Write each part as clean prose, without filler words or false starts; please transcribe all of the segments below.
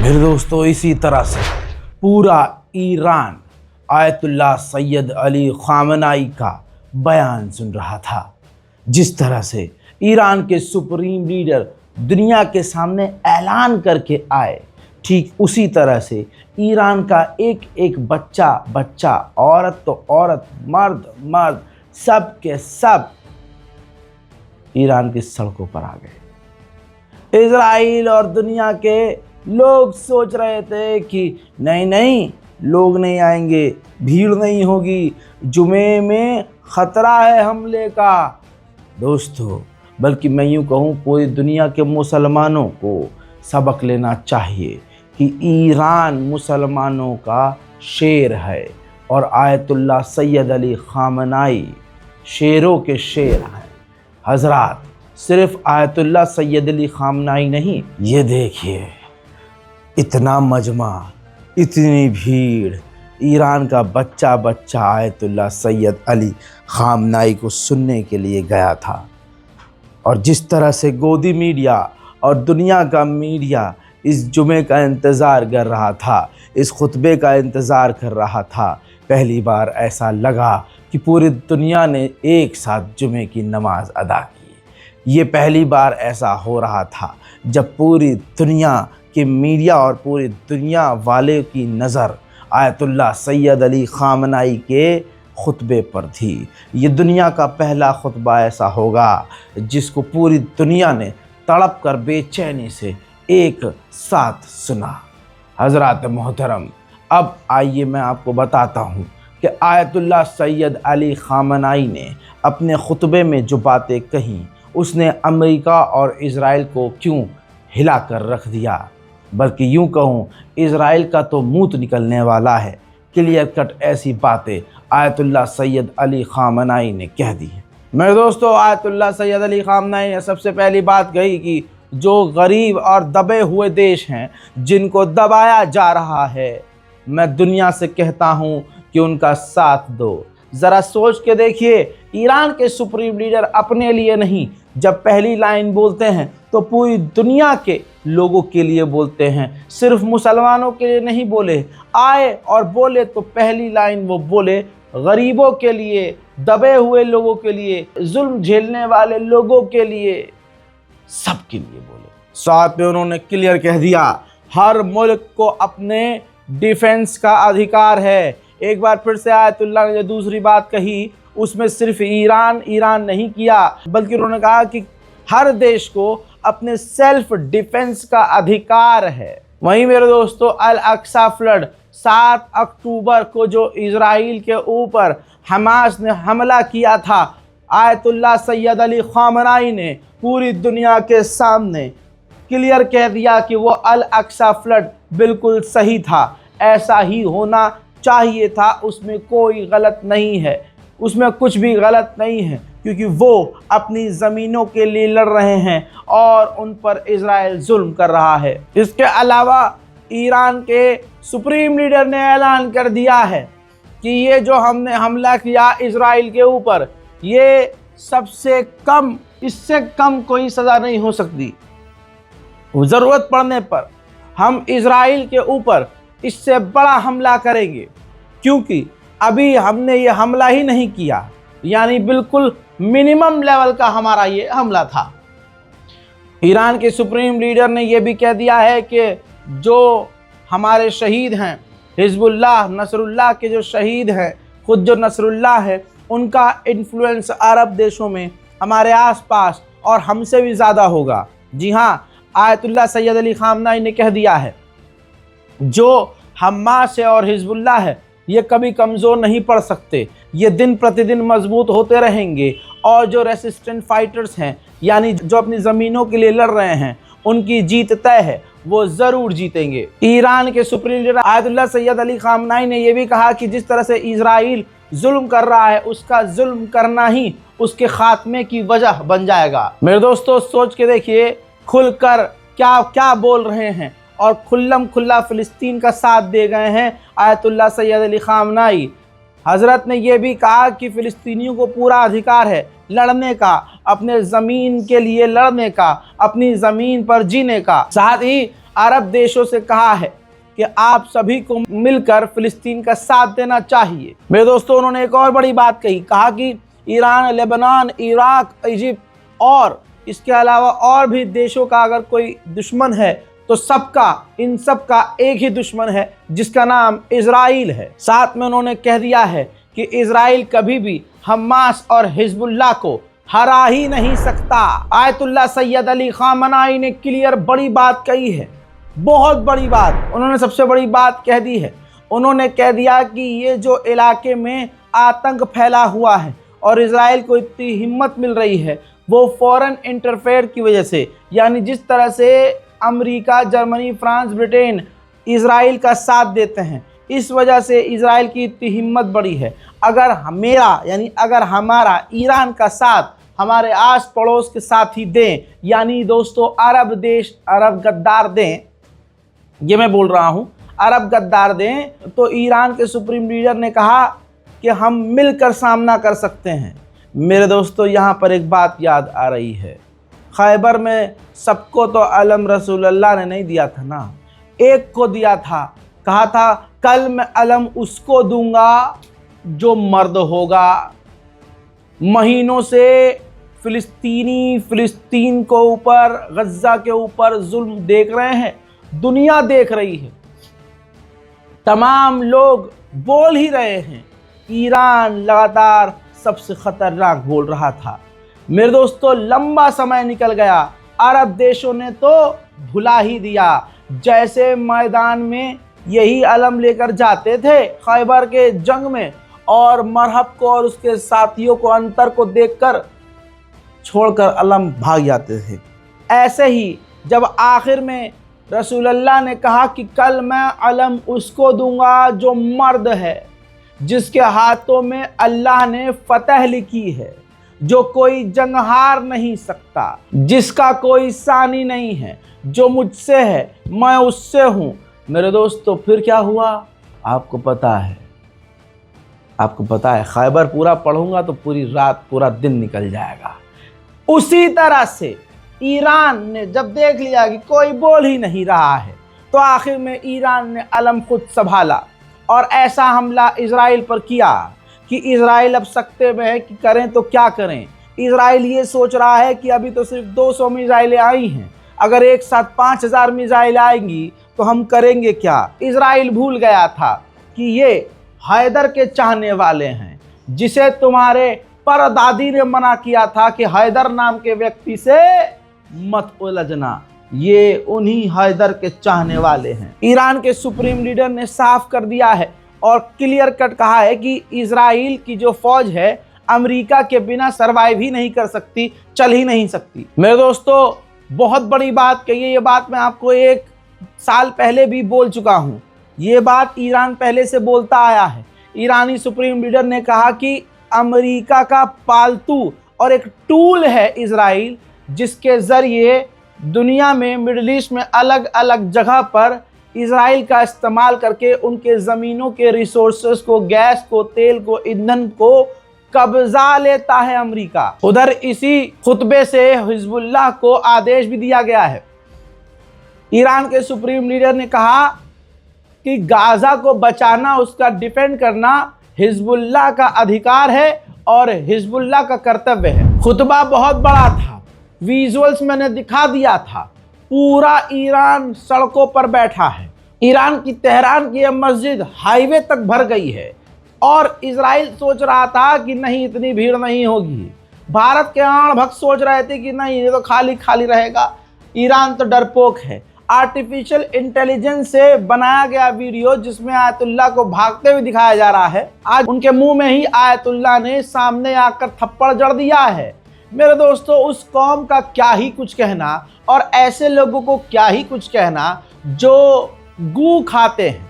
मेरे दोस्तों, इसी तरह से पूरा Iran Ayatollah Syed Ali Khamenei का बयान सुन रहा था। जिस तरह से ईरान के सुप्रीम लीडर दुनिया के सामने ऐलान करके आए, ठीक उसी तरह से ईरान का एक एक बच्चा बच्चा, औरत तो औरत, मर्द मर्द, सब के सब ईरान की सड़कों पर आ गए। इजराइल और दुनिया के लोग सोच रहे थे कि नहीं नहीं, लोग नहीं आएंगे, भीड़ नहीं होगी, जुमे में ख़तरा है हमले का। दोस्तों, बल्कि मैं यूँ कहूँ पूरी दुनिया के मुसलमानों को सबक लेना चाहिए कि ईरान मुसलमानों का शेर है और आयतुल्लाह सैयद अली ख़ामेनी शेरों के शेर हैं। हज़रात, सिर्फ आयतुल्लाह सैयद अली ख़ामेनी नहीं, ये देखिए इतना मजमा, इतनी भीड़, ईरान का बच्चा बच्चा आयतुल्लाह सैयद अली ख़ामेनी को सुनने के लिए गया था। और जिस तरह से गोदी मीडिया और दुनिया का मीडिया इस जुमे का इंतज़ार कर रहा था, इस खुतबे का इंतज़ार कर रहा था, पहली बार ऐसा लगा कि पूरी दुनिया ने एक साथ जुमे की नमाज अदा की। ये पहली बार ऐसा हो रहा था जब पूरी दुनिया के मीडिया और पूरी दुनिया वाले की नज़र आयतुल्लाह सैयद अली ख़ामेनी के खुतबे पर थी। ये दुनिया का पहला खुतबा ऐसा होगा जिसको पूरी दुनिया ने तड़प कर बेचैनी से एक साथ सुना। हज़रात मोहतरम, अब आइए मैं आपको बताता हूँ कि आयतुल्लाह सैयद अली ख़ामेनी ने अपने खुतबे में जो बातें कहीं, उसने अमेरिका और इज़राइल को क्यों हिला कर रख दिया। बल्कि यूँ कहूँ, इज़राइल का तो मुँह निकलने वाला है। क्लियर कट ऐसी बातें आयतुल्लाह सैयद अली ख़ामेनी ने कह दी है। मेरे दोस्तों, आयतुल्लाह सैयद अली ख़ामेनी ने सबसे पहली बात कही कि जो गरीब और दबे हुए देश हैं, जिनको दबाया जा रहा है, मैं दुनिया से कहता हूँ कि उनका साथ दो। ज़रा सोच के देखिए, ईरान के सुप्रीम लीडर अपने लिए नहीं, जब पहली लाइन बोलते हैं तो पूरी दुनिया के लोगों के लिए बोलते हैं, सिर्फ मुसलमानों के लिए नहीं बोले। आए और बोले तो पहली लाइन वो बोले गरीबों के लिए, दबे हुए लोगों के लिए, जुल्म झेलने वाले लोगों के लिए, सबके लिए बोले। साथ में उन्होंने क्लियर कह दिया, हर मुल्क को अपने डिफेंस का अधिकार है। एक बार फिर से आयतुल्लाह ने जो दूसरी बात कही, उसमें सिर्फ ईरान नहीं किया, बल्कि उन्होंने कहा कि हर देश को अपने सेल्फ डिफेंस का अधिकार है। वहीं मेरे दोस्तों, अल अक्सा फ्लड 7 अक्टूबर को जो इजराइल के ऊपर हमास ने हमला किया था, आयतुल्लाह सैयद अली ख़ामेनी ने पूरी दुनिया के सामने क्लियर कह दिया कि वो अल अक्सा फ्लड बिल्कुल सही था, ऐसा ही होना चाहिए था, उसमें कोई गलत नहीं है, उसमें कुछ भी गलत नहीं है, क्योंकि वो अपनी ज़मीनों के लिए लड़ रहे हैं और उन पर इजराइल जुल्म कर रहा है। इसके अलावा ईरान के सुप्रीम लीडर ने ऐलान कर दिया है कि ये जो हमने हमला किया इजराइल के ऊपर, ये सबसे कम, इससे कम कोई सज़ा नहीं हो सकती। ज़रूरत पड़ने पर हम इजराइल के ऊपर इससे बड़ा हमला करेंगे, क्योंकि अभी हमने ये हमला ही नहीं किया, यानी बिल्कुल मिनिमम लेवल का हमारा ये हमला था। ईरान के सुप्रीम लीडर ने यह भी कह दिया है कि जो हमारे शहीद हैं, हिजबुल्लाह नसरुल्लाह के जो शहीद हैं, खुद जो नसरुल्लाह है, उनका इन्फ्लुएंस अरब देशों में, हमारे आसपास और हमसे भी ज़्यादा होगा। जी हाँ, आयतुल्लाह सैयद अली खामनाई ने कह दिया है, जो हमास है और हिजबुल्लाह है, ये कभी कमज़ोर नहीं पड़ सकते, ये दिन प्रतिदिन मजबूत होते रहेंगे, और जो रेसिस्टेंट फाइटर्स हैं, यानी जो अपनी ज़मीनों के लिए लड़ रहे हैं, उनकी जीत तय है, वो ज़रूर जीतेंगे। ईरान के supreme leader Ayatollah Syed Ali खामनाई ने यह भी कहा कि जिस तरह से इजराइल जुल्म कर रहा है, उसका जुल्म करना ही उसके खात्मे की वजह बन जाएगा। मेरे दोस्तों, सोच के देखिए, खुलकर क्या क्या बोल रहे हैं, और खुल्लम खुल्ला फ़िलिस्तीन का साथ दे गए हैं आयतुल्लाह सैयद अली खामनाई। हज़रत ने यह भी कहा कि फ़िलिस्तीनियों को पूरा अधिकार है लड़ने का, अपने ज़मीन के लिए लड़ने का, अपनी ज़मीन पर जीने का। साथ ही अरब देशों से कहा है कि आप सभी को मिलकर फ़िलिस्तीन का साथ देना चाहिए। मेरे दोस्तों, उन्होंने एक और बड़ी बात कही, कहा कि ईरान, लेबनान, इराक, इजिप्ट और इसके अलावा और भी देशों का अगर कोई दुश्मन है तो सबका, इन सब का एक ही दुश्मन है, जिसका नाम इजराइल है। साथ में उन्होंने कह दिया है कि इजराइल कभी भी हमास और हिजबुल्लाह को हरा ही नहीं सकता। आयतुल्लाह सैयद अली खामनाई ने क्लियर बड़ी बात कही है, बहुत बड़ी बात। उन्होंने सबसे बड़ी बात कह दी है, उन्होंने कह दिया कि ये जो इलाके में आतंक फैला हुआ है और इजराइल को इतनी हिम्मत मिल रही है, वो फॉरेन इंटरफेयर की वजह से, यानी जिस तरह से America, Germany, France, Britain Israel का साथ देते हैं, इस वजह से इजराइल की इतनी हिम्मत बढ़ी है। अगर मेरा, यानी अगर हमारा ईरान का साथ हमारे आस पड़ोस के साथ ही दें, यानी दोस्तों अरब देश, अरब गद्दार दें, ये मैं बोल रहा हूँ, अरब गद्दार दें, तो ईरान के सुप्रीम लीडर ने कहा कि हम मिलकर सामना कर सकते हैं। मेरे दोस्तों, यहाँ पर एक बात याद आ रही है, खैबर में सबको तो अलम रसूलुल्लाह ने नहीं दिया था ना, एक को दिया था। कहा था, कल मैं अलम उसको दूंगा जो मर्द होगा। महीनों से फ़िलिस्तीन को ऊपर, गज़ा के ऊपर जुल्म देख रहे हैं, दुनिया देख रही है, तमाम लोग बोल ही रहे हैं, ईरान लगातार सबसे ख़तरनाक बोल रहा था। मेरे दोस्तों, लंबा समय निकल गया, अरब देशों ने तो भुला ही दिया। जैसे मैदान में यही अलम लेकर जाते थे खैबर के जंग में, और मरहब को और उसके साथियों को, अंतर को देखकर छोड़कर अलम भाग जाते थे, ऐसे ही जब आखिर में रसूलुल्लाह ने कहा कि कल मैं अलम उसको दूंगा जो मर्द है, जिसके हाथों में अल्लाह ने फतह लिखी है, जो कोई जंग हार नहीं सकता, जिसका कोई सानी नहीं है, जो मुझसे है मैं उससे हूं। मेरे दोस्तों, फिर क्या हुआ आपको पता है, आपको पता है, खैबर पूरा पढ़ूंगा तो पूरी रात, पूरा दिन निकल जाएगा। उसी तरह से ईरान ने जब देख लिया कि कोई बोल ही नहीं रहा है, तो आखिर में ईरान ने अलम खुद संभाला और ऐसा हमला इजराइल पर किया कि इजराइल अब सकते में है कि करें तो क्या करें। इजराइल ये सोच रहा है कि अभी तो सिर्फ 200 मिसाइलें आई हैं, अगर एक साथ 5000 मिसाइल आएंगी तो हम करेंगे क्या। इजराइल भूल गया था कि ये हैदर के चाहने वाले हैं, जिसे तुम्हारे परदादी ने मना किया था कि हैदर नाम के व्यक्ति से मत उलझना, ये उन्हीं हैदर के चाहने वाले हैं। ईरान के सुप्रीम लीडर ने साफ कर दिया है और क्लियर कट कहा है कि इजराइल की जो फौज है अमेरिका के बिना सरवाइव ही नहीं कर सकती, चल ही नहीं सकती। मेरे दोस्तों, बहुत बड़ी बात कही है, ये बात मैं आपको 1 साल पहले भी बोल चुका हूँ। ये बात ईरान पहले से बोलता आया है। ईरानी सुप्रीम लीडर ने कहा कि अमेरिका का पालतू और एक टूल है इजराइल, जिसके ज़रिए दुनिया में, मिडिल ईस्ट में अलग अलग जगह पर इजराइल का इस्तेमाल करके उनके ज़मीनों के रिसोर्सेस को, गैस को, तेल को, ईंधन को कब्जा लेता है अमेरिका। उधर इसी खुतबे से हिजबुल्लाह को आदेश भी दिया गया है ईरान के सुप्रीम लीडर ने कहा कि गाजा को बचाना, उसका डिफेंड करना हिजबुल्लाह का अधिकार है और हिजबुल्लाह का कर्तव्य है। खुतबा बहुत बड़ा था, विजुअल्स मैंने दिखा दिया था। पूरा ईरान सड़कों पर बैठा है। ईरान की तेहरान की यह मस्जिद हाईवे तक भर गई है और इजराइल सोच रहा था कि नहीं, इतनी भीड़ नहीं होगी। भारत के आण भक्त सोच रहे थे कि नहीं, ये तो खाली खाली रहेगा। ईरान तो डरपोक है। आर्टिफिशियल इंटेलिजेंस से बनाया गया वीडियो जिसमें आयतुल्लाह को भागते हुए दिखाया जा रहा है, आज उनके मुंह में ही आयतुल्लाह ने सामने आकर थप्पड़ जड़ दिया है। मेरे दोस्तों, उस कौम का क्या ही कुछ कहना और ऐसे लोगों को क्या ही कुछ कहना जो गू खाते हैं,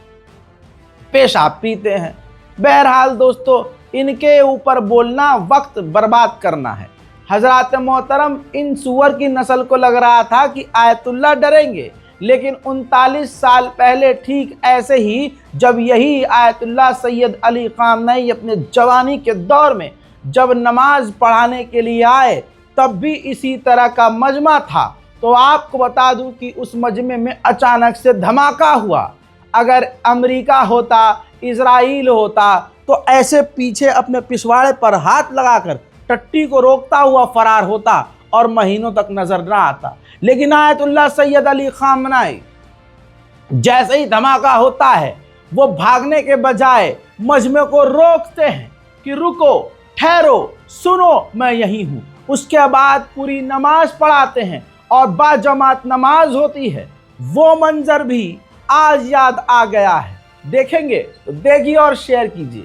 पेशाब पीते हैं। बहरहाल दोस्तों, इनके ऊपर बोलना वक्त बर्बाद करना है। हजरात मोहतरम, इन सुअर की नस्ल को लग रहा था कि आयतुल्लाह डरेंगे, लेकिन 39 साल पहले ठीक ऐसे ही जब यही आयतुल्लाह सैयद अली खामनई अपने जवानी के दौर में जब नमाज पढ़ाने के लिए आए, तब भी इसी तरह का मजमा था। तो आपको बता दूं कि उस मजमे में अचानक से धमाका हुआ। अगर अमेरिका होता, इजराइल होता, तो ऐसे पीछे अपने पिछवाड़े पर हाथ लगाकर टट्टी को रोकता हुआ फरार होता और महीनों तक नजर न आता। लेकिन आयतुल्लाह सैयद अली खामनई जैसे ही धमाका होता है, वो भागने के बजाय मजमे को रोकते हैं कि रुको, ठहरो, सुनो, मैं यही हूं। उसके बाद पूरी नमाज पढ़ाते हैं और बाजमात नमाज होती है। वो मंजर भी आज याद आ गया है। देखेंगे तो देखिए और शेयर कीजिए।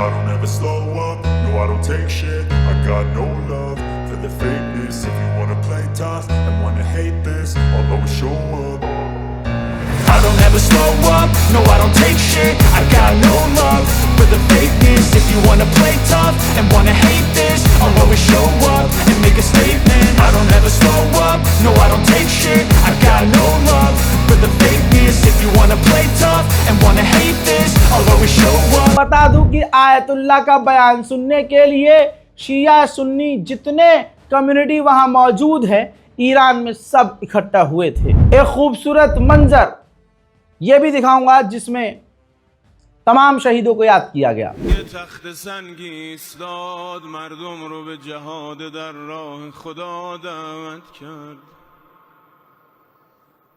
I don't ever slow up, no I don't take shit. I got no love for the fakeness. If you wanna play tough and wanna hate this, I'll always show up. I don't ever slow up, no I don't take shit. I got no love for the fakeness. If you wanna play tough and wanna hate this, I'll always show up and make a statement. I don't ever slow up, no I don't take shit. I got no love for the fakeness. If you wanna play tough and wanna hate this, I'll always show up. बता दूं कि Ayatollah का बयान सुनने के लिए शिया सुन्नी जितने community वहां मौजूद है ईरान में सब इकट्ठा हुए थे। एक खूबसूरत मंजर ये भी दिखाऊंगा जिसमें तमाम शहीदों को याद किया गया।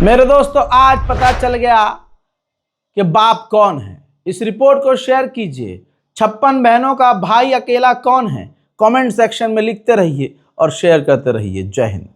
मेरे दोस्तों, आज पता चल गया कि बाप कौन है। इस रिपोर्ट को शेयर कीजिए। 56 बहनों का भाई अकेला कौन है? कमेंट सेक्शन में लिखते रहिए और शेयर करते रहिए। जय हिंद।